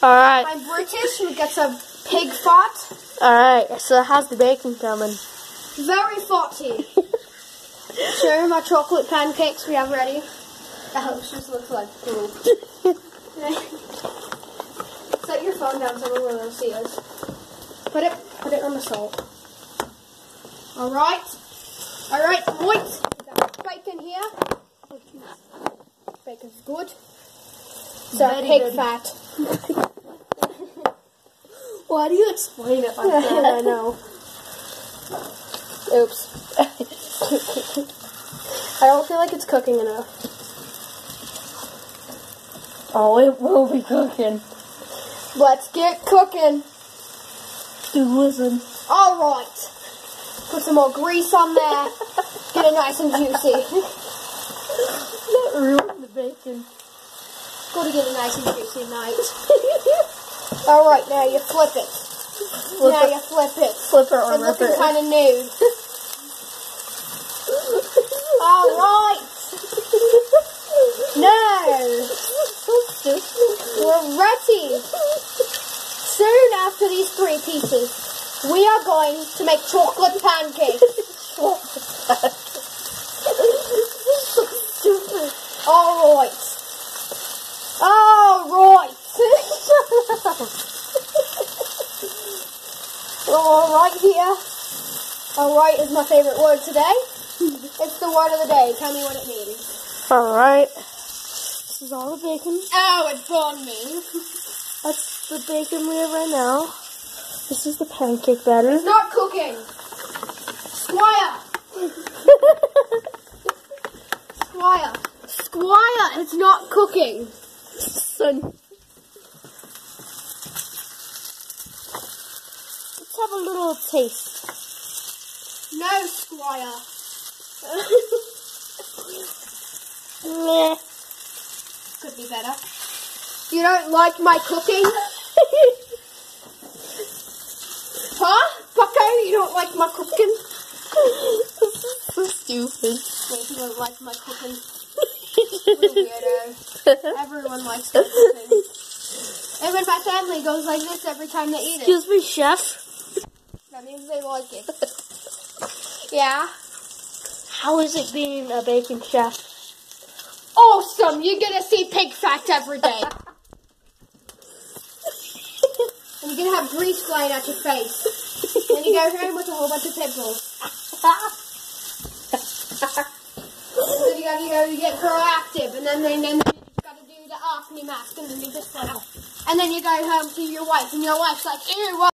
Alright. I'm British, we get some pig fat. Alright, so how's the bacon coming? Very fatty. Sure, my chocolate pancakes we have ready. The house just looks like poop. Set your phone down so no one will see us. Put it on the salt. Alright, boys. We got bacon here. Oh, jeez. Bacon's good. So pig fat. Why do you explain it like that? I know. Oops. I don't feel like it's cooking enough. Oh, it will be cooking. Let's get cooking. Dude, listen. Alright. Put some more grease on there. Get it nice and juicy. That ruined the bacon. Gotta get it nice and juicy, mate. Alright, now you flip it. You flip it. Flip it or It's rip looking it. kind of nude. Alright. Now, we're ready. Soon after these 3 pieces, we are going to make chocolate pancakes. So stupid. Alright. Alright here. Alright is my favorite word today. It's the word of the day. Tell me what it means. Alright. This is all the bacon. Oh, it burned me. That's the bacon we have right now. This is the pancake batter. It's not cooking. Squire. Squire, it's not cooking. Son. Let's have a little taste. No, Squire. Meh. Could be better. You don't like my cooking? Huh? Bucko, you don't like my cooking? This is so stupid. Wait, you don't like my cooking? What a weirdo. Everyone likes my cooking. Even my family goes like this every time they eat it. Excuse me, chef. That means they like it. Yeah? How is it being a bacon chef? Awesome! You're gonna see pig fat every day. And you're gonna have grease flying out your face. Then you go home with a whole bunch of pimples. So you get proactive, and then you gotta do the acne mask, and then you just like, and then you go home to your wife, and your wife's like, ew, what?